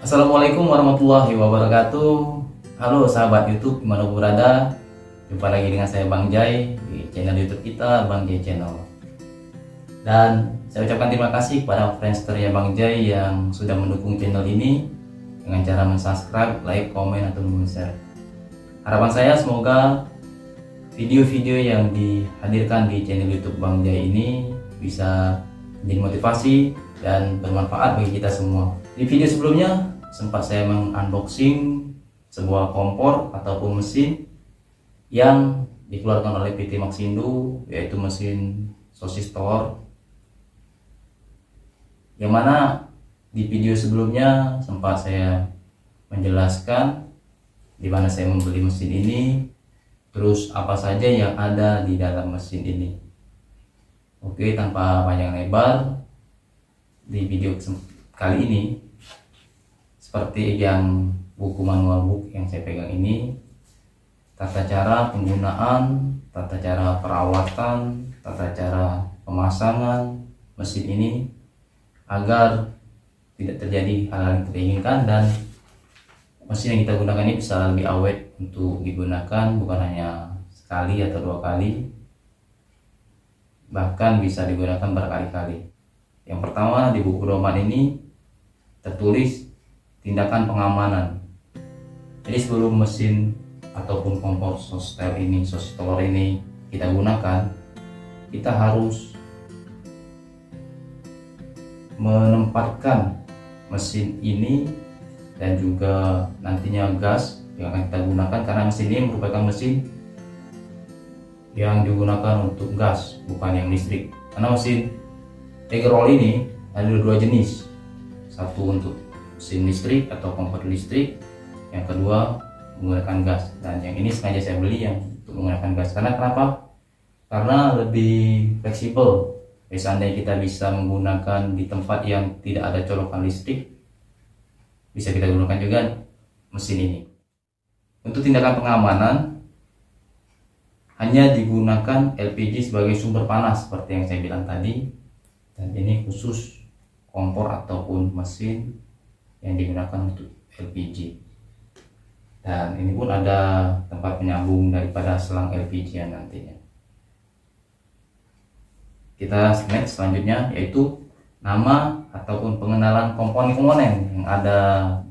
Assalamualaikum warahmatullahi wabarakatuh. Halo sahabat YouTube dimanapun berada, jumpa lagi dengan saya Bang Jai di channel YouTube kita, Bang Jai Channel. Dan saya ucapkan terima kasih kepada friendsternya Bang Jai yang sudah mendukung channel ini dengan cara subscribe, like, komen, atau share. Harapan saya semoga video-video yang dihadirkan di channel YouTube Bang Jai ini bisa menjadi motivasi dan bermanfaat bagi kita semua. Di video sebelumnya sempat saya mengunboxing sebuah kompor ataupun mesin yang dikeluarkan oleh PT Maxindo, yaitu mesin sosis telur, yang mana di video sebelumnya sempat saya menjelaskan di mana saya membeli mesin ini, terus apa saja yang ada di dalam mesin ini. Oke, tanpa panjang lebar, di video kali ini seperti yang buku manual book yang saya pegang ini, tata cara penggunaan, tata cara perawatan, tata cara pemasangan mesin ini agar tidak terjadi hal-hal yang tidak diinginkan, dan mesin yang kita gunakan ini bisa lebih awet untuk digunakan bukan hanya sekali atau dua kali, bahkan bisa digunakan berkali-kali. Yang pertama, di buku pedoman ini tertulis tindakan pengamanan. Jadi sebelum mesin ataupun kompor sosis telur ini kita gunakan, kita harus menempatkan mesin ini dan juga nantinya gas yang akan kita gunakan, karena mesin ini merupakan mesin yang digunakan untuk gas bukan yang listrik. Karena mesin egg roll ini ada dua jenis, satu untuk mesin listrik atau kompor listrik, yang kedua menggunakan gas, dan yang ini sengaja saya beli yang untuk menggunakan gas. Karena kenapa? Karena lebih fleksibel. Seandainya kita bisa menggunakan di tempat yang tidak ada colokan listrik, bisa kita gunakan juga mesin ini. Untuk tindakan pengamanan hanya digunakan LPG sebagai sumber panas seperti yang saya bilang tadi, dan ini khusus kompor ataupun mesin yang digunakan untuk LPG. Dan ini pun ada tempat penyambung daripada selang LPG yang nantinya. Kita next selanjutnya, yaitu nama ataupun pengenalan komponen-komponen yang ada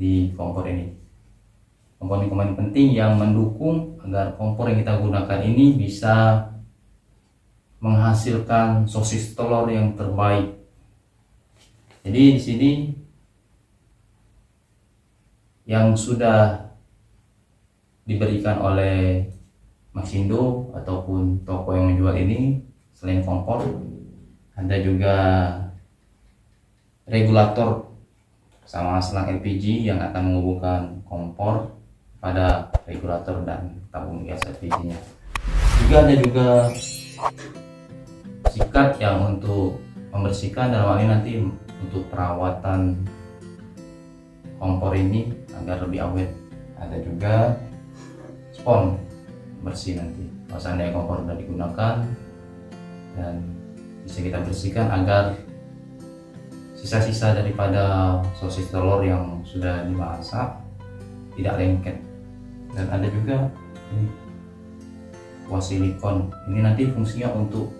di kompor ini. Komponen-komponen penting yang mendukung agar kompor yang kita gunakan ini bisa menghasilkan sosis telur yang terbaik. Jadi di sini yang sudah diberikan oleh Maxindo ataupun toko yang menjual ini, selain kompor ada juga regulator sama selang LPG yang akan menghubungkan kompor pada regulator dan tabung gas LPG-nya. Juga ada juga sikat yang untuk membersihkan, dalam hal ini nanti untuk perawatan kompor ini agar lebih awet. Ada juga spons bersih nanti kalau seandainya kompor sudah digunakan, dan bisa kita bersihkan agar sisa-sisa daripada sosis telur yang sudah dimasak tidak lengket. Dan ada juga ini kuah silikon, ini nanti fungsinya untuk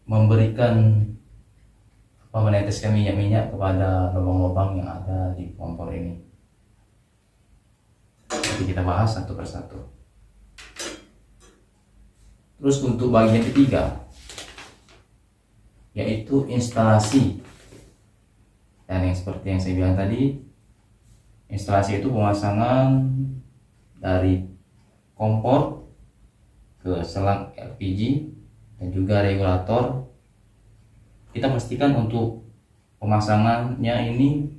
memberikan meneteskan minyak-minyak kepada lubang-lubang yang ada di kompor ini. Jadi kita bahas satu persatu. Terus untuk bagian ketiga, yaitu instalasi. Dan yang seperti yang saya bilang tadi, instalasi itu pemasangan dari kompor ke selang LPG dan juga regulator. Kita pastikan untuk pemasangannya ini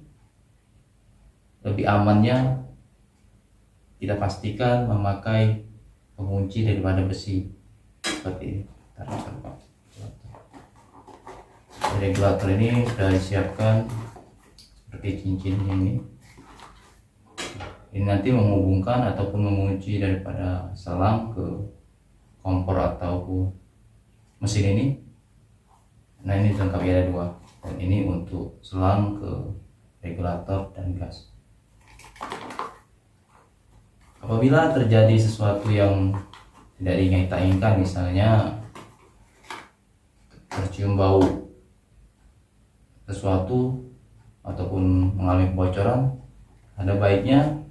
lebih amannya kita pastikan memakai pengunci daripada besi seperti ini. Regulator ini sudah disiapkan seperti cincin ini. Ini nanti menghubungkan ataupun mengunci daripada selang ke kompor ataupun mesin ini. Nah, ini dilengkapi ada dua, dan ini untuk selang ke regulator dan gas. Apabila terjadi sesuatu yang tidak kita inginkan, misalnya tercium bau sesuatu ataupun mengalami kebocoran, ada baiknya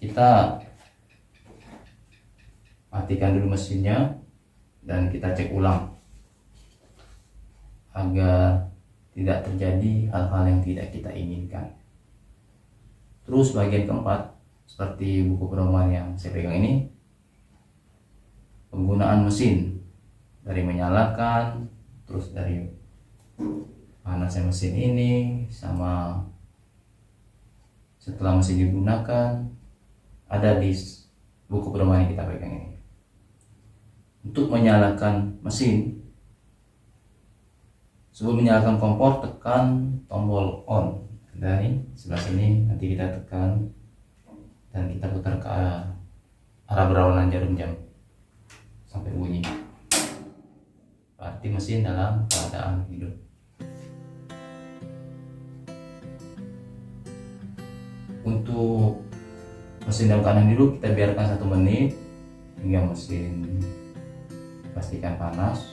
kita matikan dulu mesinnya dan kita cek ulang agar tidak terjadi hal-hal yang tidak kita inginkan. Terus bagian keempat, seperti buku pedoman yang saya pegang ini, penggunaan mesin dari menyalakan, terus dari panasnya mesin ini, sama setelah mesin digunakan, ada di buku pedoman yang kita pegang ini. Untuk menyalakan mesin, sebelum menyalakan kompor, tekan tombol on dari sebelah sini. Nanti kita tekan dan kita putar ke arah berlawanan jarum jam sampai bunyi, berarti mesin dalam keadaan hidup. Untuk mesin dalam keadaan hidup kita biarkan 1 menit hingga mesin pastikan panas.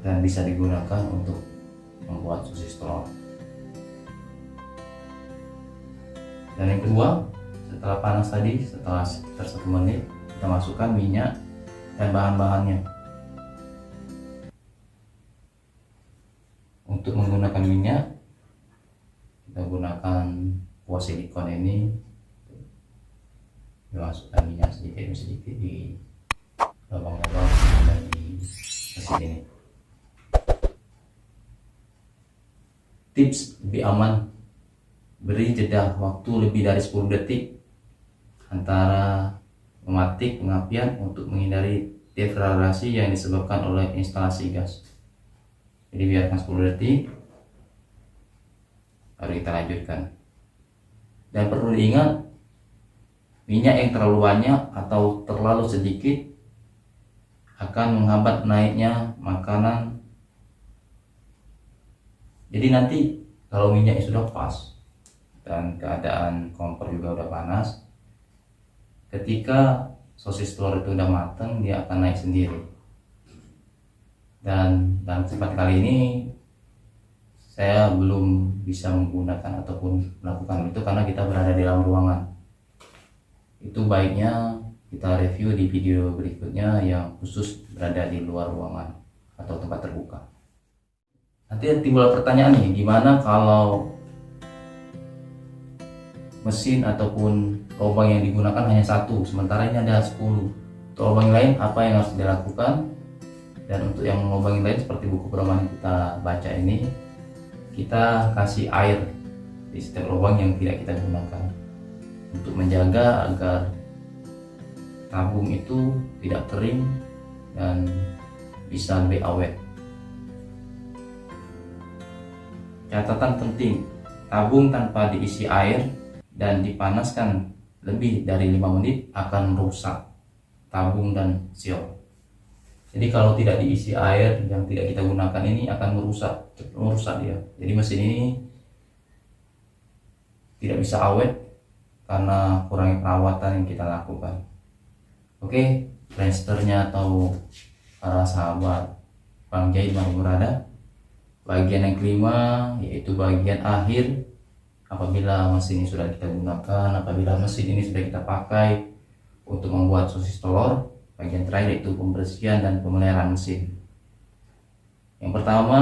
Dan bisa digunakan untuk membuat sosis telur. Dan yang kedua, setelah panas tadi, setelah sekitar 1 menit, kita masukkan minyak dan bahan-bahannya. Untuk menggunakan minyak, kita gunakan kuah silikon ini. Dimasukkan minyak sedikit demi sedikit di lubang-lubang dan di mesin ini. Tips lebih aman, beri jeda waktu lebih dari 10 detik antara mematik pengapian untuk menghindari deflagrasi yang disebabkan oleh instalasi gas. Jadi biarkan 10 detik baru kita lanjutkan. Dan perlu diingat, minyak yang terlalu banyak atau terlalu sedikit akan menghambat naiknya makanan. Jadi nanti kalau minyaknya sudah pas dan keadaan kompor juga udah panas, ketika sosis telur itu udah matang, dia akan naik sendiri. Dan dalam kesempatan kali ini saya belum bisa menggunakan ataupun melakukan itu karena kita berada di dalam ruangan. Itu baiknya kita review di video berikutnya yang khusus berada di luar ruangan atau tempat terbuka. Nanti timbul pertanyaan nih, gimana kalau mesin ataupun lubang yang digunakan hanya 1, sementara ini ada 10. Untuk lubang lain apa yang harus dilakukan? Dan untuk yang lubang lain seperti buku pedoman yang kita baca ini, kita kasih air di setiap lubang yang tidak kita gunakan untuk menjaga agar tabung itu tidak kering dan bisa lebih awet. Catatan penting, tabung tanpa diisi air dan dipanaskan lebih dari 5 menit akan merusak tabung dan seal. Jadi kalau tidak diisi air yang tidak kita gunakan ini akan merusak dia. Jadi mesin ini tidak bisa awet karena kurangnya perawatan yang kita lakukan. Oke, Friendsternya atau para sahabat Bang Jai dimanapun berada, bagian yang kelima yaitu bagian akhir. Apabila mesin ini sudah kita gunakan, apabila mesin ini sudah kita pakai untuk membuat sosis telur, bagian terakhir yaitu pembersihan dan pemeliharaan mesin. Yang pertama,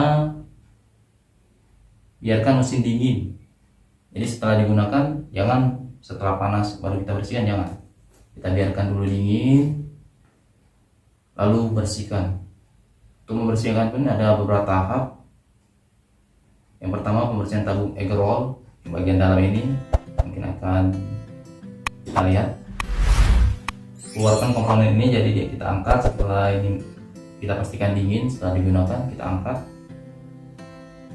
biarkan mesin dingin. Jadi setelah digunakan, jangan setelah panas baru kita bersihkan, jangan. Kita biarkan dulu dingin, lalu bersihkan. Untuk membersihkan pun ada beberapa tahap. Yang pertama, pembersihan tabung egg roll di bagian dalam ini. Mungkin akan kita lihat. Keluarkan komponen ini, jadi kita angkat. Setelah ini kita pastikan dingin, setelah digunakan kita angkat.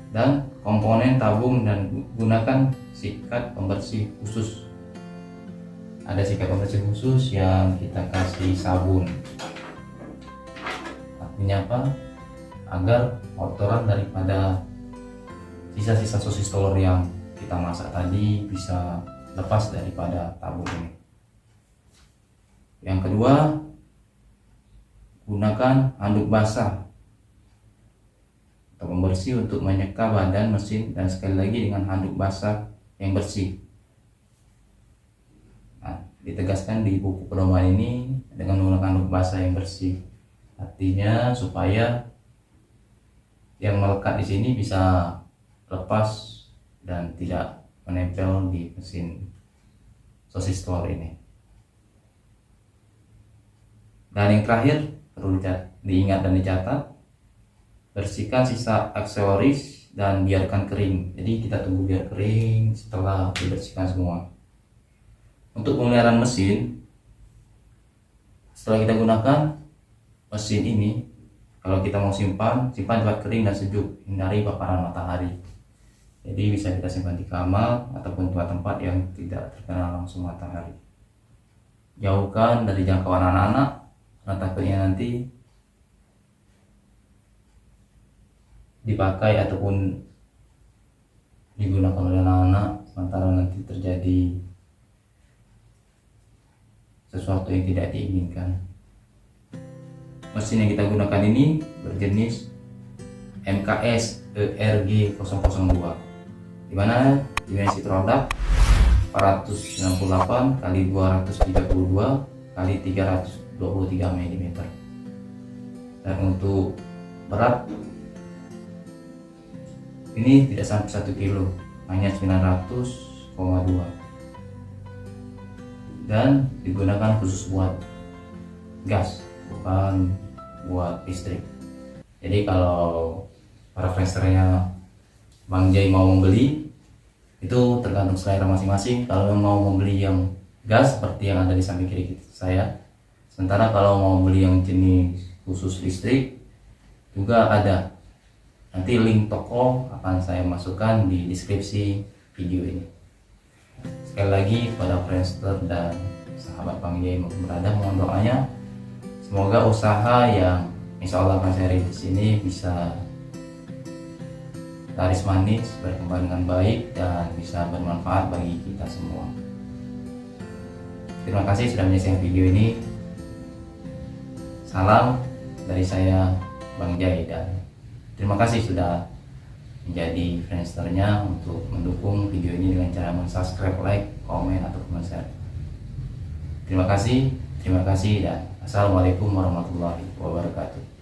Dan komponen tabung, dan gunakan sikat pembersih khusus. Ada sikat pembersih khusus yang kita kasih sabun. Artinya apa? Agar kotoran daripada sisa-sisa sosis telur yang kita masak tadi bisa lepas daripada tabung ini. Yang kedua, gunakan handuk basah atau pembersih untuk menyeka badan mesin, dan sekali lagi dengan handuk basah yang bersih. Nah, ditegaskan di buku pedoman ini dengan menggunakan handuk basah yang bersih. Artinya supaya yang melekat di sini bisa lepas dan tidak menempel di mesin sosis telur ini. Dan yang terakhir perlu diingat dan dicatat, bersihkan sisa aksesoris dan biarkan kering. Jadi kita tunggu biar kering setelah dibersihkan semua. Untuk pemeliharaan mesin, setelah kita gunakan mesin ini, kalau kita mau simpan tempat kering dan sejuk, hindari paparan matahari. Jadi bisa kita simpan di kamar ataupun tempat-tempat yang tidak terkena langsung matahari. Jauhkan dari jangkauan anak-anak, karena takutnya nanti dipakai ataupun digunakan oleh anak-anak, sementara nanti terjadi sesuatu yang tidak diinginkan. Mesin yang kita gunakan ini berjenis MKS ERG002, di mana dimensi produk 498 x 232 x 323 mm, dan untuk berat ini tidak sampai 1 kilo, hanya 900,2, dan digunakan khusus buat gas, bukan buat listrik. Jadi kalau para friendsternya Bang Jai mau membeli, itu tergantung selera masing-masing. Kalau mau membeli yang gas seperti yang ada di samping kiri saya, sementara kalau mau beli yang jenis khusus listrik juga ada. Nanti link toko akan saya masukkan di deskripsi video ini. Sekali lagi pada friendster dan sahabat Bang Jai maupun berada, mohon doanya semoga usaha yang insya Allah akan saya rintis ini bisa laris manis, berkembang dengan baik, dan bisa bermanfaat bagi kita semua. Terima kasih sudah menyaksikan video ini. Salam dari saya Bang Jai, dan terima kasih sudah menjadi friendsternya untuk mendukung video ini dengan cara subscribe, like, komen, ataupun share. Terima kasih, dan assalamualaikum warahmatullahi wabarakatuh.